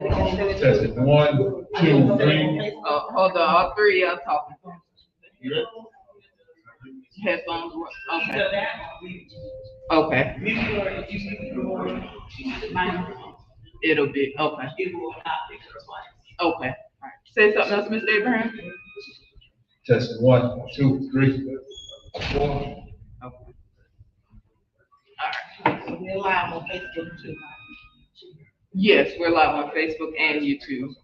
Testing one, two, three. Hold on, all three y'all talking. You ready? Headphones work. Okay. Okay. It'll be okay. Okay. All right. Say something else, Mr. Abraham. Testing one, two, three, four. Okay. All right. We're live on Facebook too. Yes, we're live on Facebook and YouTube.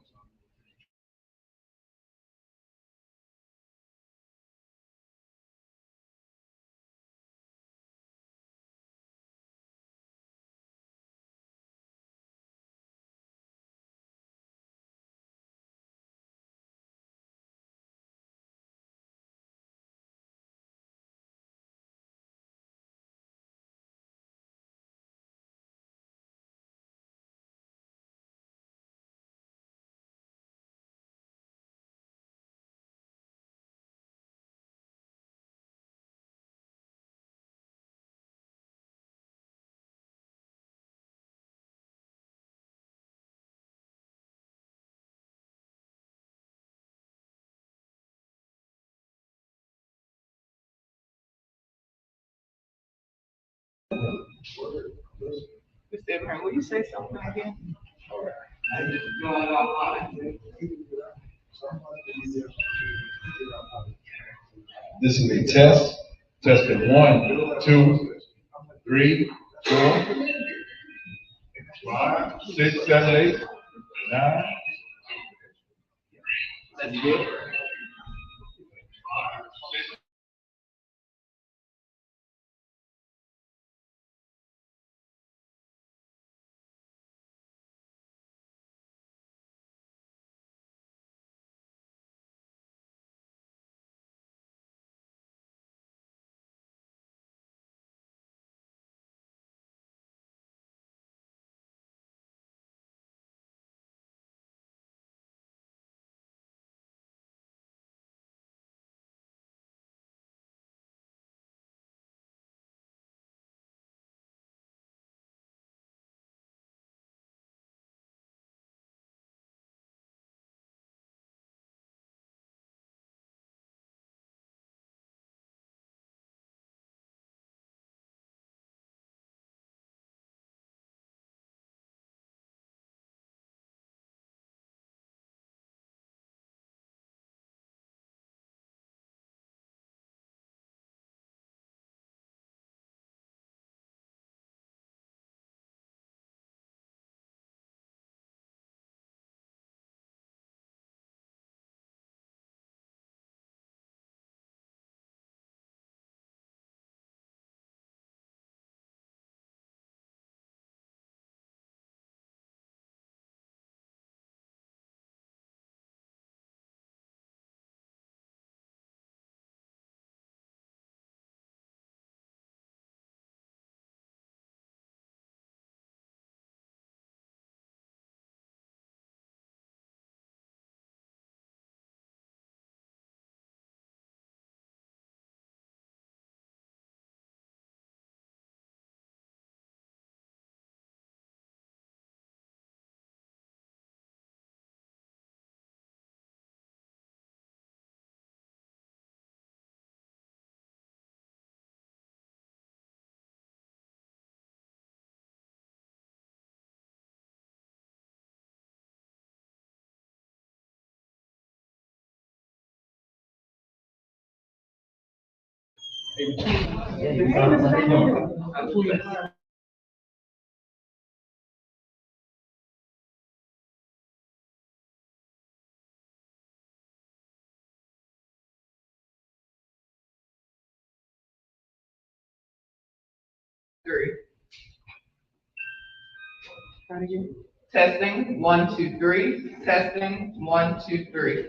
Mr. Abraham, will you say something again? Going online. This is a test. Testing one, two, three, four, five, six, seven, eight, nine. That's good. Three. Testing, one, two, three. Testing, one, two, three.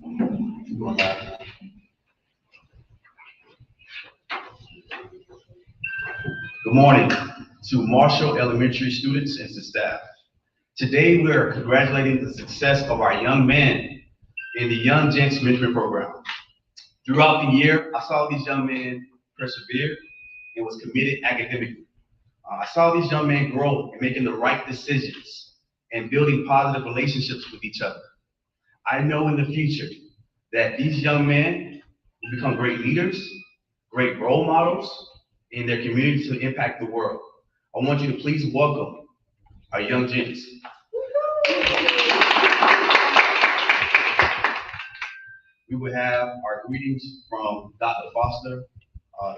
Good morning to Marshall Elementary students and to staff. Today we are congratulating the success of our young men in the Young Gents Mentoring Program. Throughout the year, I saw these young men persevere and was committed academically. I saw these young men grow and making the right decisions and building positive relationships with each other. I know in the future that these young men will become great leaders, great role models in their communities to impact the world. I want you to please welcome our young gents. We will have our greetings from Dr. Foster,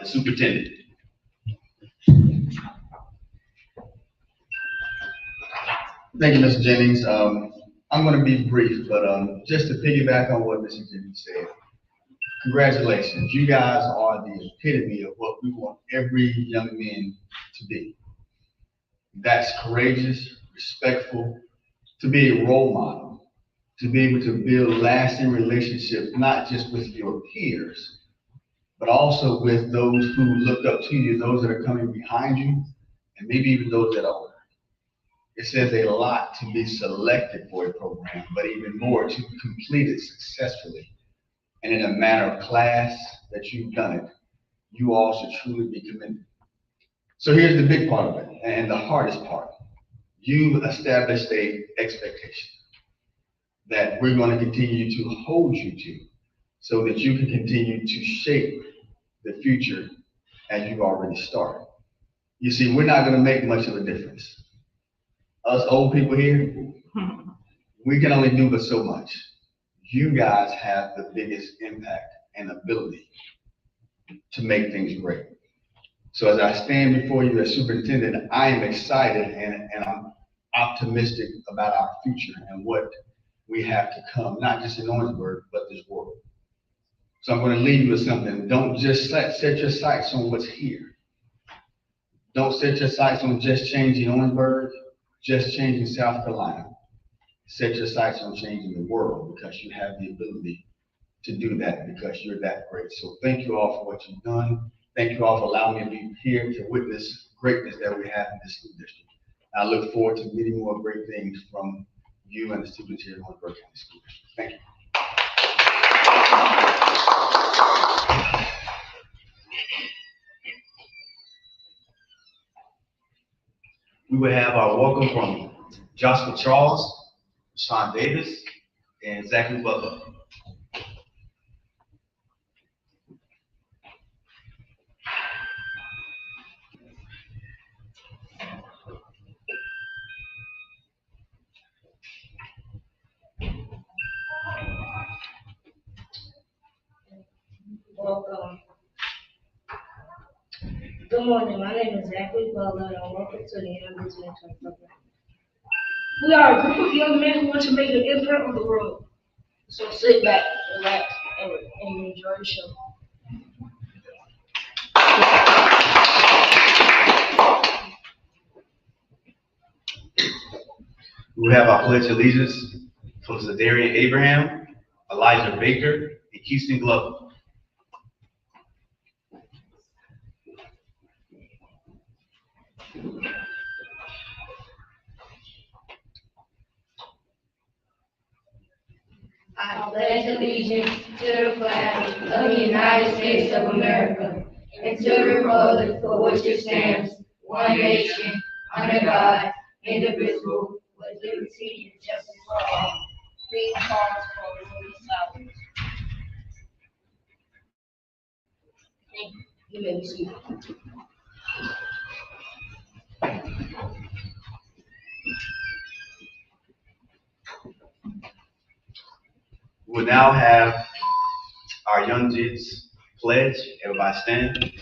the superintendent. Thank you, Mr. Jennings. I'm going to be brief, but just to piggyback on what Mr. Jennings said, congratulations. You guys are the epitome of what we want every young man to be. That's courageous, respectful, to be a role model, to be able to build lasting relationships, not just with your peers, but also with those who look up to you, those that are coming behind you, and maybe even those that are. It says a lot to be selected for a program, but even more to complete it successfully. And in a manner of class that you've done it, you all should truly be committed. So here's the big part of it, and the hardest part. You've established an expectation that we're going to continue to hold you to so that you can continue to shape the future as you've already started. You see, we're not going to make much of a difference. Us old people here, we can only do but so much. You guys have the biggest impact and ability to make things great. So as I stand before you as superintendent, I am excited and I'm optimistic about our future and what we have to come, not just in Orangeburg, but this world. So I'm going to leave you with something. Don't just set your sights on what's here. Don't set your sights on just changing Orangeburg, just changing South Carolina. Set your sights on changing the world because you have the ability to do that because you're that great. So thank you all for what you've done. Thank you all for allowing me to be here to witness greatness that we have in this school district. I look forward to many more great things from you and the students here in Orangeburg County School District. Thank you. We will have our welcome from Joshua Charles, Shawn Davis, and Zachary Butler. Welcome. Good morning. My name is Zachary Butler, and welcome to the Young Gents Mentoring Program. We are a group of young men who want to make an imprint on the world. So sit back, relax, and enjoy the show. We will have our pledge of allegiance from Zadarian Abraham, Elijah Baker, and Keiston Glover. I pledge allegiance to the flag of the United States of America and to the republic for which it stands, one nation, under God, indivisible, with liberty and justice for all. Please pause for religious silence. Thank you. You may be seated. We will now have our Young Gents pledge. Everybody stand.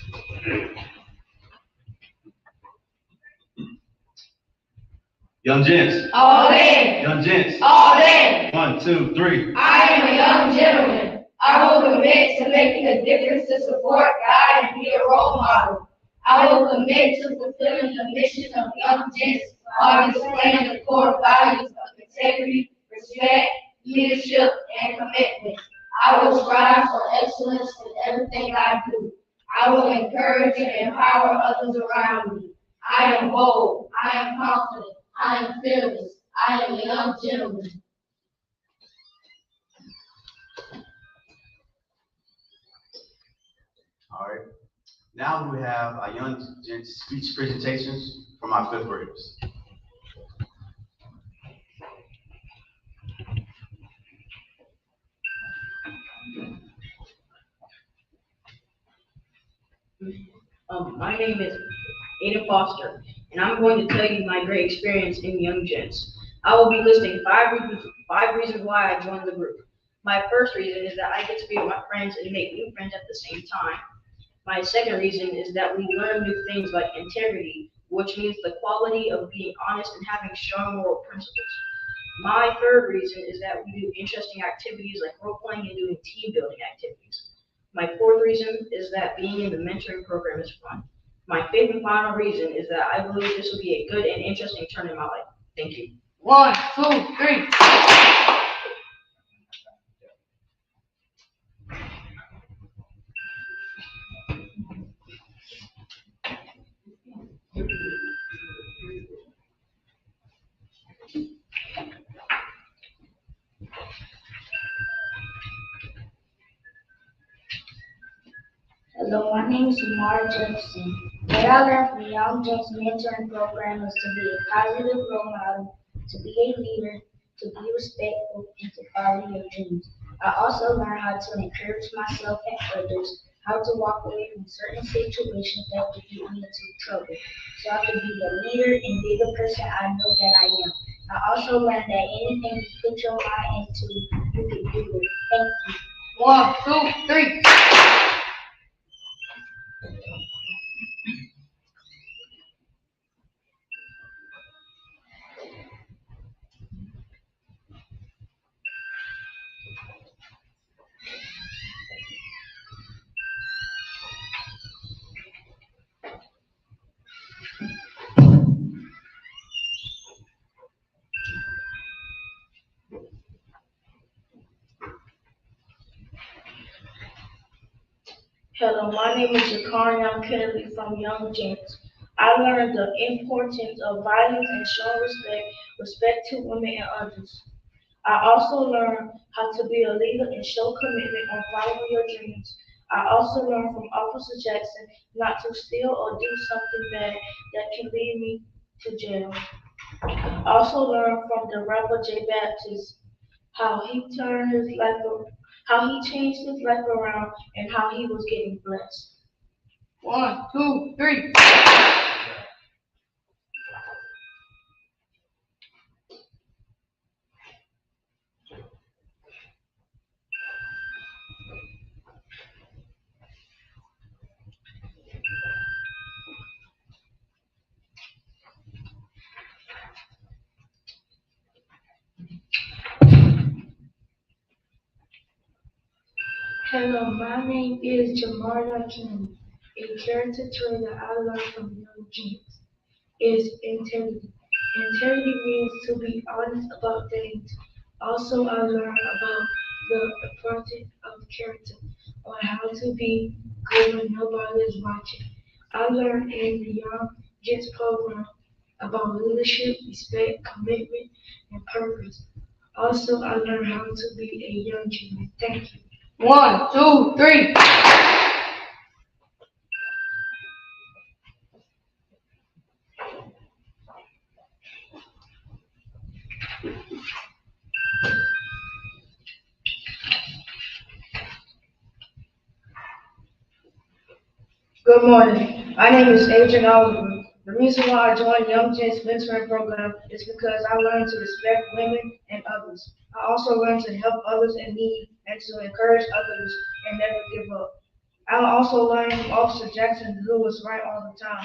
Young Gents. All in. Young Gents. All in. 1, 2, 3. I am a young gentleman. I will commit to making a difference to support, guide, and be a role model. I will commit to fulfilling the mission of Young Gents while displaying the core values of integrity, respect, leadership, and commitment. I will strive for excellence in everything I do. I will encourage and empower others around me. I am bold. I am confident. I am fearless. I am a young gentleman. All right. Now we have our Young Gents speech presentations from our fifth graders. My name is Ada Foster, and I'm going to tell you my great experience in Young Gents. I will be listing five reasons why I joined the group. My first reason is that I get to be with my friends and make new friends at the same time. My second reason is that we learn new things like integrity, which means the quality of being honest and having strong moral principles. My third reason is that we do interesting activities like role-playing and doing team building activities. My fourth reason is that being in the mentoring program is fun. My fifth and final reason is that I believe this will be a good and interesting turn in my life. Thank you. 1, 2, 3. Hello, my name is Amara Jefferson. What I learned from the Young Gents Mentoring Program is to be a positive role model, to be a leader, to be respectful, and to follow your dreams. I also learned how to encourage myself and others, how to walk away from certain situations that could get me into trouble, so I could be the leader and be the person I know that I am. I also learned that anything you put your mind into, you can do it. Thank you. 1, 2, 3. Hello, my name is Jakarian Kennedy from Young Gents. I learned the importance of violence and showing respect to women and others. I also learned how to be a leader and show commitment on following your dreams. I also learned from Officer Jackson not to steal or do something bad that can lead me to jail. I also learned from the rapper J. Baptist how he turned his life, how he changed his life around, and how he was getting blessed. 1, 2, 3. Hello, my name is Jamarla Kennedy. A character trait that I learned from Young Gents is integrity. Integrity means to be honest about things. Also, I learned about the importance of character, on how to be good when nobody is watching. I learned in the Young Gents program about leadership, respect, commitment, and purpose. Also, I learned how to be a young gentleman. Thank you. 1, 2, 3. Good morning. My name is Adrian Oliver. The reason why I joined Young Gents Mentoring Program is because I learned to respect women and others. I also learned to help others in need and to encourage others and never give up. I also learned from Officer Jackson who was right all the time.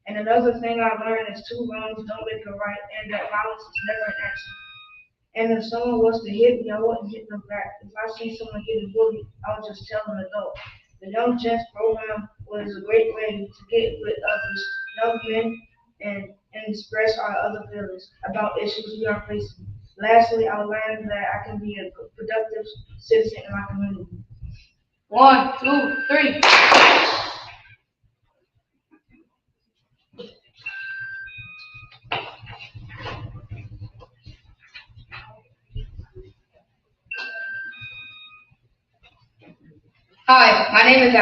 And another thing I learned is 2 wrongs don't make a right, and that violence is never an answer. And if someone was to hit me, I wouldn't hit them back. If I see someone getting bullied, I would just tell them to go. The Young Gents program was a great way to get with others, young men, and express our other feelings about issues we are facing. Lastly, I learned that I can be a productive citizen in my community. 1, 2, 3. Hi, my name is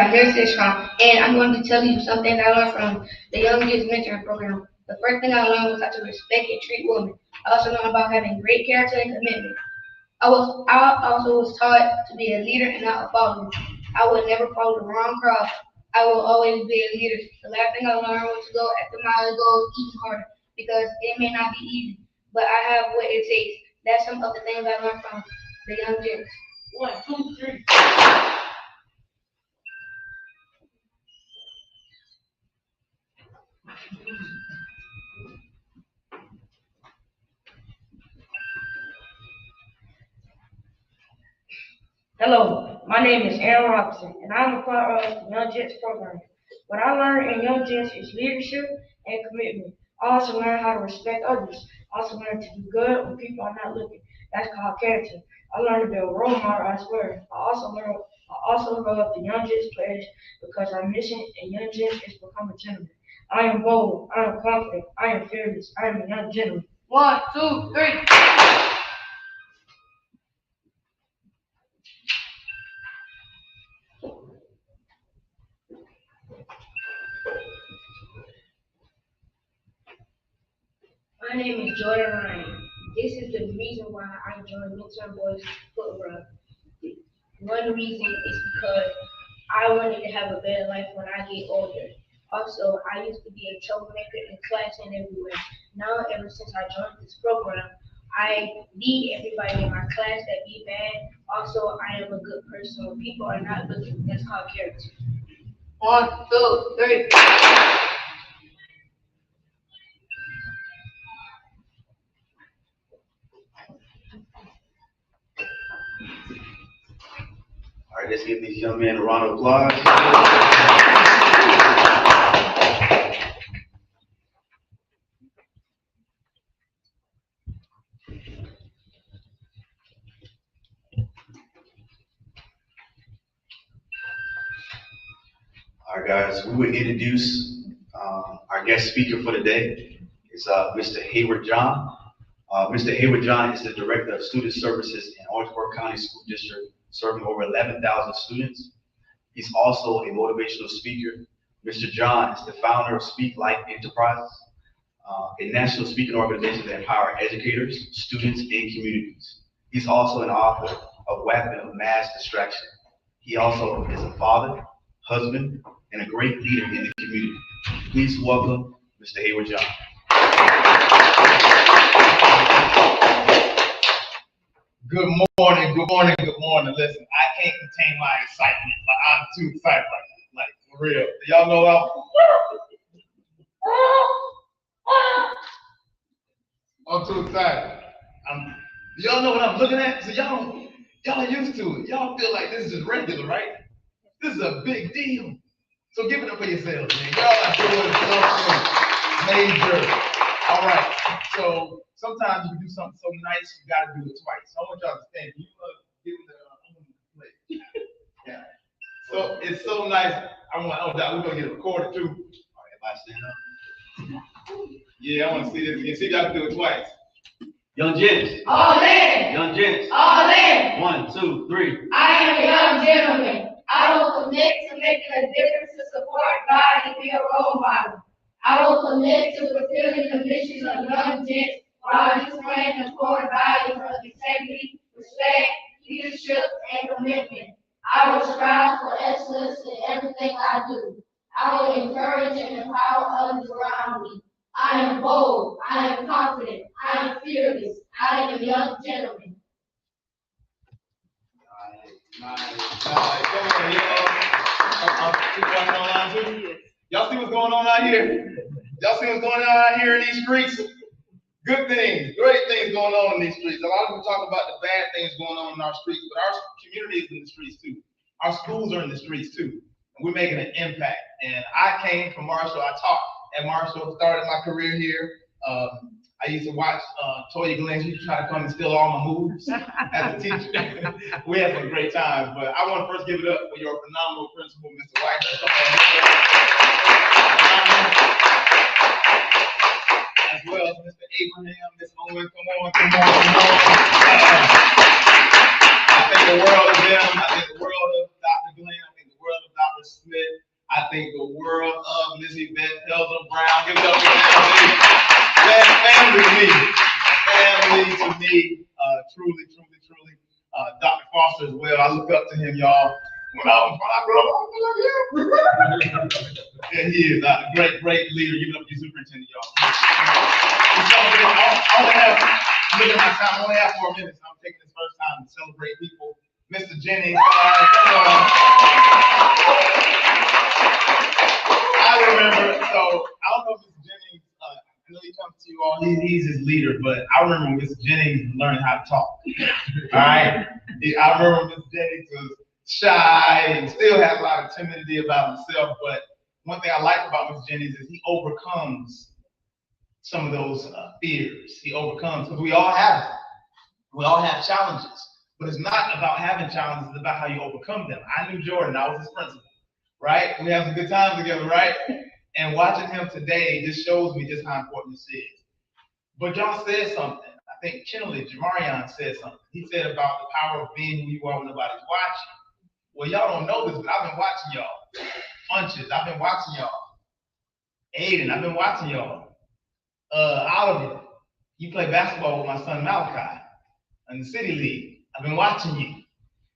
Shawn, and I'm going to tell you something I learned from the Young Gents Mentoring Program. The first thing I learned was how to respect and treat women. I also learned about having great character and commitment. I also was taught to be a leader and not a follower. I would never follow the wrong crowd. I will always be a leader. The last thing I learned was to go after my goals even harder because it may not be easy, but I have what it takes. That's some of the things I learned from the Young Gents. 1, 2, 3. Hello, my name is Aaron Robinson, and I'm a part of the Young Gents program. What I learned in Young Gents is leadership and commitment. I also learned how to respect others. I also learned to do good when people are not looking. That's called character. I learned to be a role model as well. I also wrote the Young Gents pledge because our mission in Young Gents is become a gentleman. I am bold. I am confident. I am fearless. I am a young gentleman. 1, 2, 3. My name is Jordan Ryan. This is the reason why I joined Mentoring Boys Football. One reason is because I wanted to have a better life when I get older. Also, I used to be a troublemaker in class and everywhere. Now, ever since I joined this program, I lead everybody in my class that be bad. Also, I am a good person. When people are not looking, that's called character. 1, 2, 3. All right, let's give these young men a round of applause. All right, guys, we will introduce our guest speaker for the day. It's Mr. Hayward John. Mr. Hayward John is the Director of Student Services in Orangeburg County School District, serving over 11,000 students. He's also a motivational speaker. Mr. John is the founder of Speak Life Enterprises, a national speaking organization that empowers educators, students, and communities. He's also an author of Weapon of Mass Distraction. He also is a father, husband, and a great leader in the community. Please welcome Mr. Hayward John. Good morning, good morning, good morning. Listen, I can't contain my excitement. Like, I'm too excited like for real. Y'all know I'm too excited. Y'all know what I'm looking at? So y'all are used to it. Y'all feel like this is just regular, right? This is a big deal. So give it up for yourselves, man. Y'all are doing something major. All right. So sometimes you do something so nice, you gotta do it twice. So I want y'all to stand. You give me the plate. Yeah. So it's so nice. We're gonna get it recorded too. All right, if I stand up. Yeah, I want to see this again. See if y'all can do it twice. Young Gents. All in! Young Gents. All in! 1, 2, 3. I am a young gentleman. I will commit to making a difference to support God and be a role model. I will commit to fulfilling the mission of Young Gents while displaying the core values of integrity, respect, leadership, and commitment. I will strive for excellence in everything I do. I will encourage and empower others around me. I am bold. I am confident. I am fearless. I am a young gentleman. Y'all see what's going on out here? Y'all see what's going on out here in these streets? Good things, great things going on in these streets. A lot of people talk about the bad things going on in our streets, but our community is in the streets too. Our schools are in the streets too. And we're making an impact. And I came from Marshall. I taught at Marshall, started my career here. I used to watch Toya Glenn. She used to try to come and steal all my moves as a teacher. We had some great times, but I want to first give it up for your phenomenal principal, Mr. Whitehurst. As well as Mr. Abraham, Ms. Owen, come on. I think the world of them. I think the world of Dr. Glenn. I think the world of Dr. Smith. I think the world of Ms. Yvette Elder Brown. Give it up for family. Family to me. Truly. Dr. Foster as well. I look up to him, y'all. When I grew up, I was like him. And he is a great leader. Give it up to your superintendent, y'all. I only have, look at my time, I only have 4 minutes. I'm taking this first time to celebrate people. Mr. Jennings, I remember, so I don't know if Mr. Jennings, I know he comes to you all, he's his leader, but I remember Mr. Jennings learning how to talk. All right? I remember Mr. Jennings was shy and still has a lot of timidity about himself, but one thing I like about Mr. Jennings is he overcomes some of those fears. He overcomes, because we all have them. We all have challenges, but it's not about having challenges, it's about how you overcome them. I knew Jordan, I was his principal, right? We have some good times together, right? And watching him today just shows me just how important this is. But y'all said something. I think Kennedy, Jamarion said something. He said about the power of being who you are when nobody's watching. Well, y'all don't know this, but I've been watching y'all. Funches, I've been watching y'all. Aiden, I've been watching y'all. Oliver, you play basketball with my son Malachi in the City League. I've been watching you.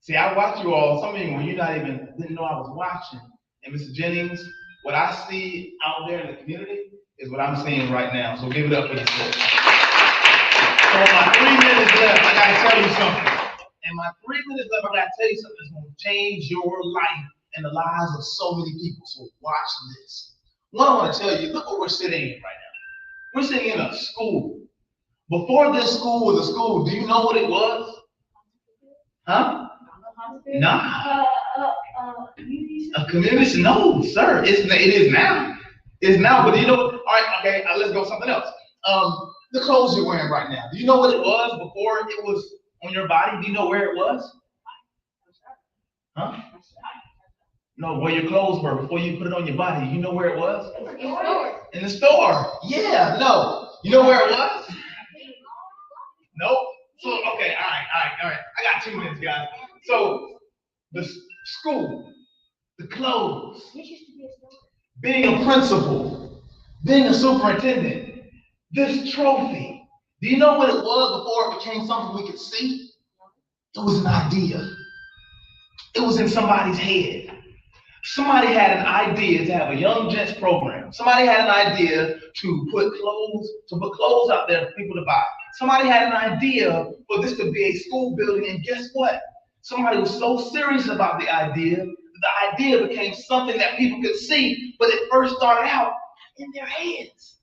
See, I watch you all, some of you when you're not even, didn't know I was watching. And Mr. Jennings, what I see out there in the community is what I'm seeing right now. So give it up for yourself. So in my 3 minutes left, I gotta tell you something. In my 3 minutes left, I gotta tell you something that's gonna change your life and the lives of so many people. So watch this. One, I wanna tell you, look what we're sitting in right now. We're sitting in a school. Before this school was a school, do you know what it was? Huh? Nah. A community? No, sir. It is now. It's now, but you know, all right, okay, let's go something else. The clothes you're wearing right now. Do you know what it was before it was on your body? Do you know where it was? Huh? No, where your clothes were before you put it on your body. You know where it was? In the store. Yeah, no. You know where it was? Nope. So, okay, all right. I got 2 minutes, guys. So, the school, the clothes, being a principal, being a superintendent, this trophy. Do you know what it was before it became something we could see? It was an idea. It was in somebody's head. Somebody had an idea to have a Young Gents program. Somebody had an idea to put clothes out there for people to buy. Somebody had an idea for this to be a school building, and guess what? Somebody was so serious about the idea became something that people could see, but it first started out in their heads.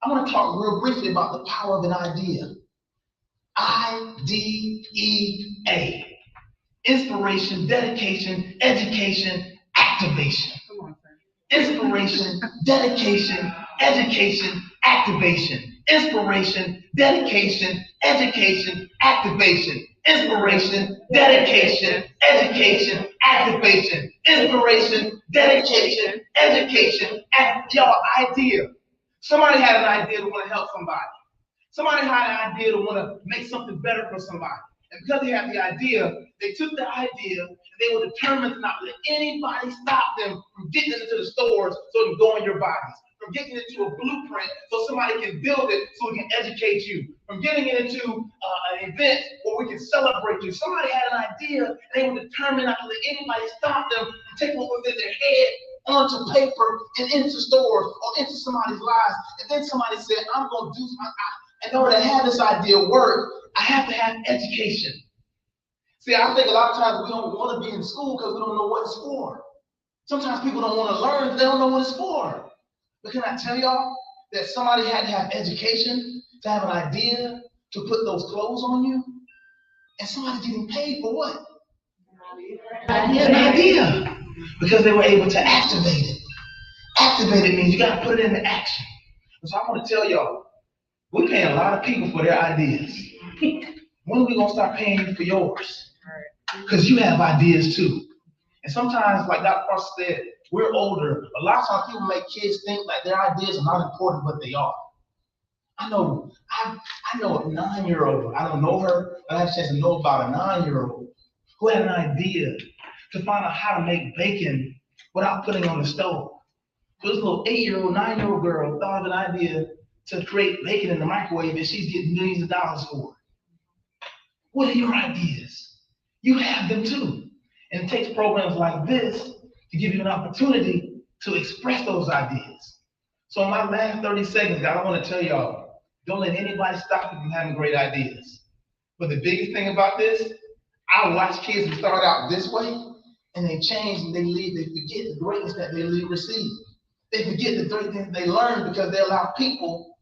I want to talk real briefly about the power of an idea. IDEA. Inspiration, dedication, education, activation. Inspiration, dedication, education, activation. Inspiration, dedication, education, activation. Inspiration, dedication, education, activation. Inspiration, dedication, education, y'all idea. Somebody had an idea to want to help somebody. Somebody had an idea to want to make something better for somebody. And because they had the idea, they took the idea and they were determined to not let anybody stop them from getting into the stores so it can go in your bodies, from getting into a blueprint so somebody can build it so we can educate you, from getting into an event where we can celebrate you. Somebody had an idea and they were determined not to let anybody stop them from taking what was in their head onto paper and into stores or into somebody's lives. And then somebody said, I'm going to do something. In order to have this idea work, I have to have education. See, I think a lot of times we don't want to be in school because we don't know what it's for. Sometimes people don't want to learn because they don't know what it's for. But can I tell y'all that somebody had to have education to have an idea to put those clothes on you? And somebody getting paid for what? An idea. Because they were able to activate it. Activate it means you got to put it into action. So I want to tell y'all, We're paying a lot of people for their ideas. When are we gonna start paying you for yours? Because you have ideas too. And sometimes, like Dr. Foster said, we're older. A lot of times people make kids think like their ideas are not important, but they are. I know a 9-year-old, I don't know her, but I have a chance to know about a 9-year-old who had an idea to find out how to make bacon without putting on the stove. So this little 8-year-old, 9-year-old girl thought of an idea to create bacon in the microwave, and she's getting millions of dollars for it. What are your ideas? You have them too. And it takes programs like this to give you an opportunity to express those ideas. So in my last 30 seconds, I want to tell y'all, don't let anybody stop you from having great ideas. But the biggest thing about this, I watch kids who start out this way, and they change and they leave, they forget the greatness that they receive. They forget the great things they learn because they allow people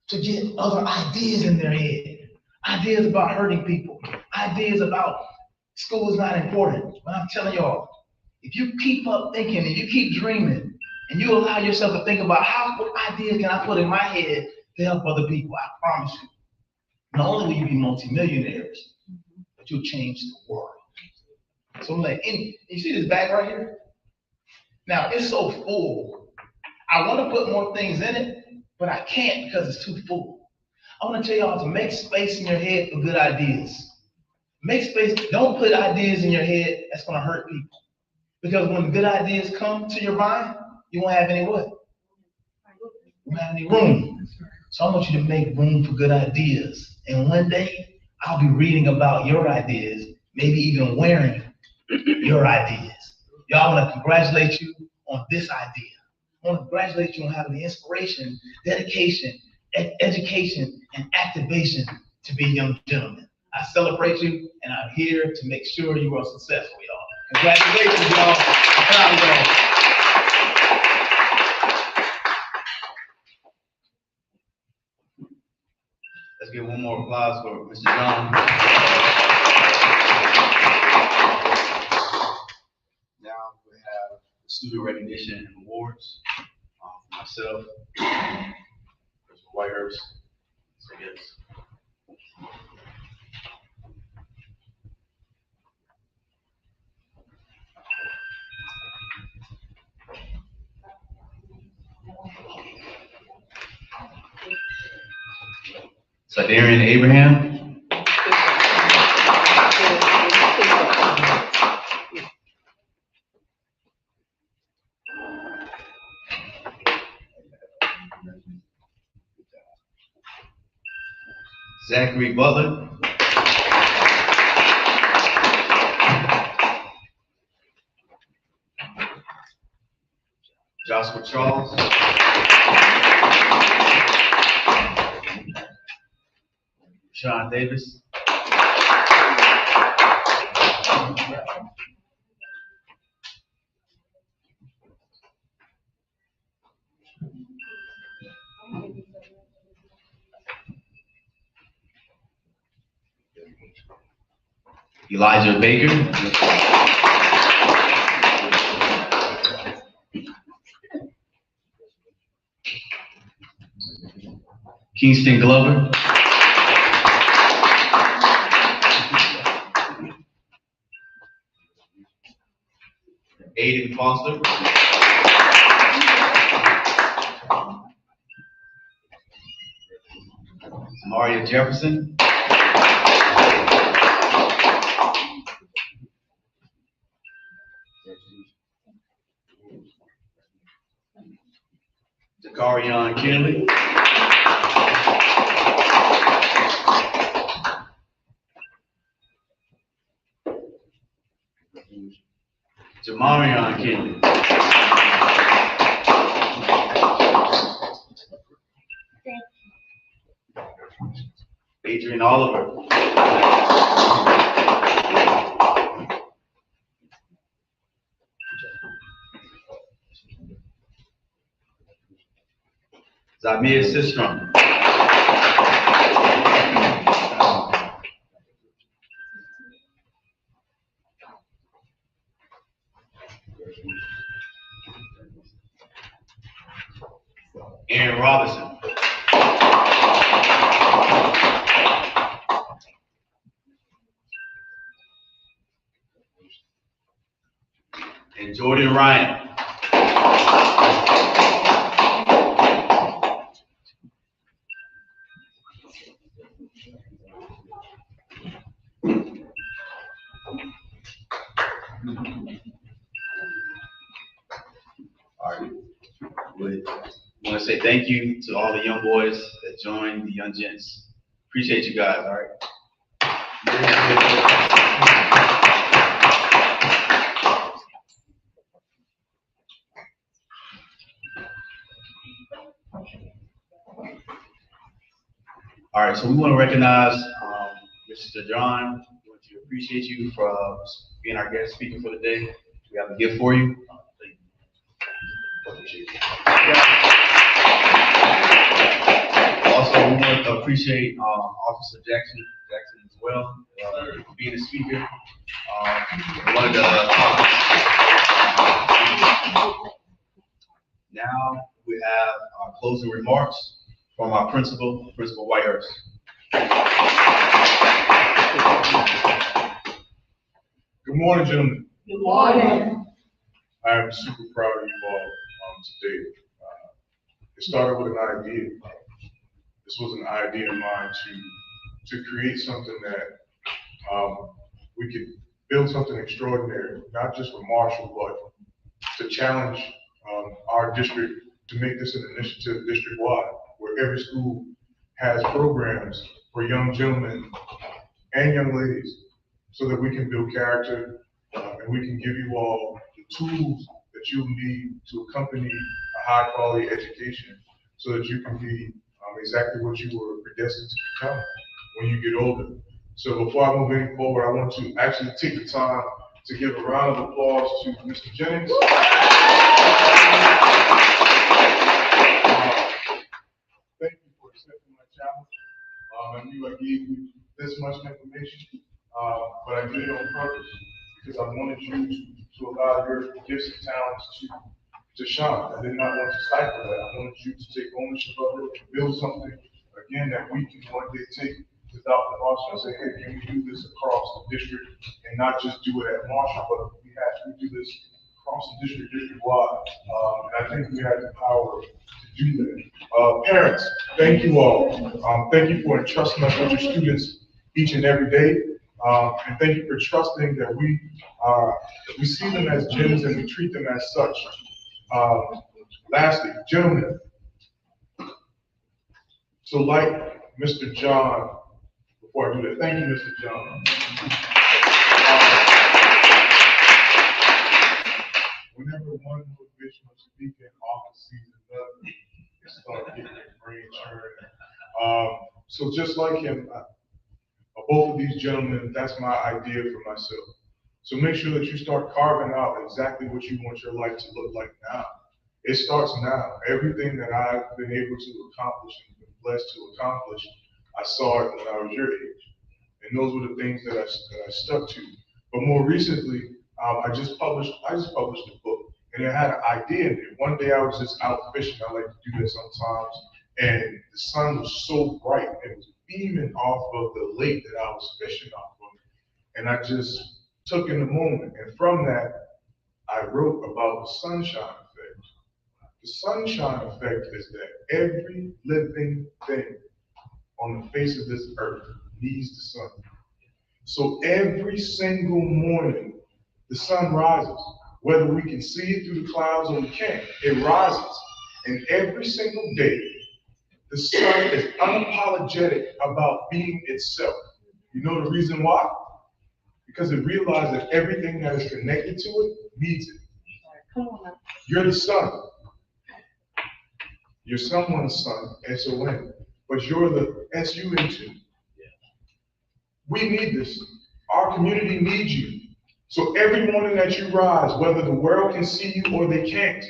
to get other ideas in their head. Ideas about hurting people, ideas about school is not important. But I'm telling y'all, if you keep up thinking and you keep dreaming and you allow yourself to think about what ideas can I put in my head to help other people, I promise you, not only will you be multimillionaires, but you'll change the world. So I'm like, you see this bag right here? Now it's so full. I want to put more things in it, but I can't because it's too full. I want to tell y'all to make space in your head for good ideas. Make space, don't put ideas in your head that's gonna hurt people. Because when good ideas come to your mind, you won't have any what? You won't have any room. So I want you to make room for good ideas. And one day, I'll be reading about your ideas, maybe even wearing your ideas. Y'all, I want to congratulate you on this idea. I want to congratulate you on having the inspiration, dedication, education, and activation to be young gentlemen. I celebrate you, and I'm here to make sure you are successful, y'all. Congratulations, y'all. I'm proud of y'all. Let's give one more applause for Mr. Shawn. Now we have the student recognition and awards for myself, Mr. Whitehurst. So yes. Sadarian Abraham. Zachary Butler. Joshua Charles. Shawn Davis. Elijah Baker. Kingston Glover. Aiden Foster. Maria Jefferson. Zakarian Kennedy. Jamarion Kennedy. Adrian Oliver. Zamir Sistrom. Aaron Robinson. Jordan and Ryan. All right. We want to say thank you to all the young boys that joined the Young Gents. Appreciate you guys, all right? All right, so we want to recognize Mr. John. We want to appreciate you for being our guest speaker for the day. We have a gift for you. Also, we want to appreciate Officer Jackson as well for being a speaker. Now we have our closing remarks from our principal Whitehurst. Good morning, gentlemen. Good morning. I am super proud of you all today. It started with an idea. This was an idea of mine to create something that we could build something extraordinary, not just for Marshall, but to challenge our district to make this an initiative district-wide, where every school has programs for young gentlemen and young ladies, so that we can build character and we can give you all the tools that you need to accompany a high-quality education, so that you can be exactly what you were predestined to become when you get older. So before I move any forward, I want to actually take the time to give a round of applause to Mr. Jennings. Thank you for accepting my challenge. I knew I gave you this much information, but I did it on purpose because I wanted you to allow your gifts and talents to shine. I did not want to stifle that. I wanted you to take ownership of it and build something, again, that we can one day take to Dr. Marshall and say, hey, can we do this across the district and not just do it at Marshall, but we have to do this across the district-wide. And I think we have the power to do that. Parents, thank you all. Thank you for entrusting us with your students each and every day. And thank you for trusting that we see them as gems and we treat them as such. Lastly, gentlemen, so like Mr. John, before I do that, thank you, Mr. John. Whenever one motivational speaker in office sees another, it starts getting your brain churning. So just like him, both of these gentlemen, that's my idea for myself. So make sure that you start carving out exactly what you want your life to look like now. It starts now. Everything that I've been able to accomplish and been blessed to accomplish, I saw it when I was your age. And those were the things that I stuck to. But more recently, I just published a book, and it had an idea in it. One day I was just out fishing. I like to do that sometimes. And the sun was so bright, it was beaming off of the lake that I was fishing off of. And I just took in the moment. And from that, I wrote about the sunshine effect. The sunshine effect is that every living thing on the face of this earth needs the sun. So every single morning, the sun rises. Whether we can see it through the clouds or we can't, it rises. And every single day, the sun is unapologetic about being itself. You know the reason why? Because it realized that everything that is connected to it needs it. Come on now. You're the sun. You're someone's son, S-O-N, but you're the S-U-N-2. We need this. Our community needs you. So every morning that you rise, whether the world can see you or they can't,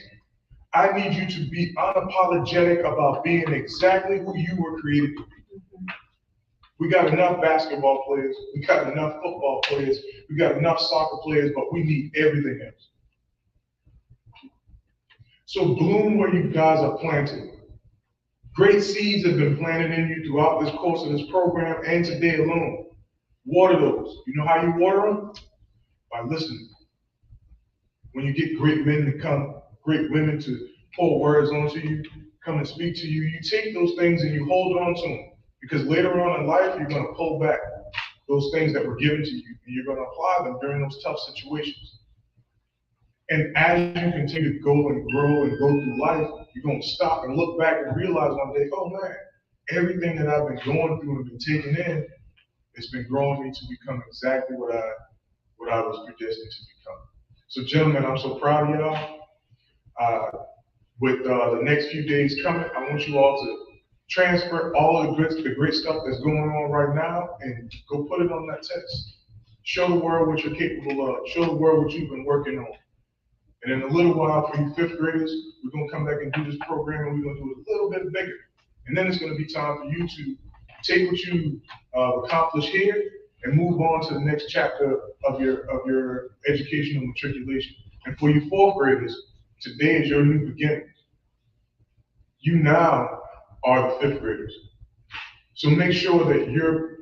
I need you to be unapologetic about being exactly who you were created to be. We got enough basketball players, we got enough football players, we got enough soccer players, but we need everything else. So bloom where you guys are planted. Great seeds have been planted in you throughout this course of this program and today alone. Water those. You know how you water them? By listening. when you get great men to come, great women to pour words onto you, come and speak to you, you take those things and you hold on to them. Because later on in life, you're going to pull back those things that were given to you, and you're going to apply them during those tough situations. And as you continue to go and grow and go through life, you're going to stop and look back and realize one day, oh man, everything that I've been going through and been taking in, it's been growing me to become exactly what I was predestined to become. So gentlemen, I'm so proud of y'all. With the next few days coming, I want you all to transfer all of the great stuff that's going on right now and go put it on that test. Show the world what you're capable of. Show the world what you've been working on. And in a little while, for you fifth graders, we're going to come back and do this program, and we're going to do it a little bit bigger. And then it's going to be time for you to take what you accomplished here and move on to the next chapter of your educational matriculation. And for you fourth graders, today is your new beginning. You now are the fifth graders. So make sure that you're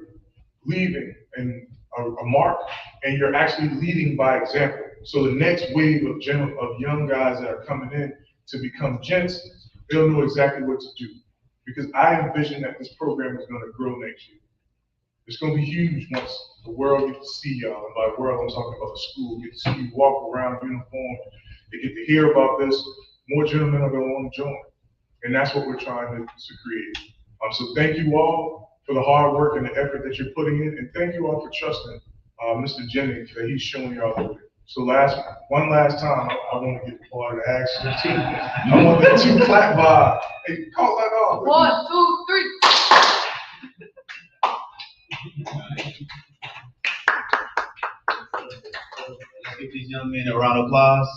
leaving a mark, and you're actually leading by example. So the next wave of young guys that are coming in to become gents, they'll know exactly what to do. Because I envision that this program is going to grow next year. It's going to be huge once the world gets to see y'all. And by world, I'm talking about the school. Get to see you walk around uniform. They get to hear about this. More gentlemen are going to want to join. And that's what we're trying to create. So thank you all for the hard work and the effort that you're putting in. And thank you all for trusting Mr. Jennings that he's showing y'all the way. So one last time, I want to get part of the action team. I want them to clap by. Hey, call that off. 1, 2, 3. Let's give these young men a round of applause.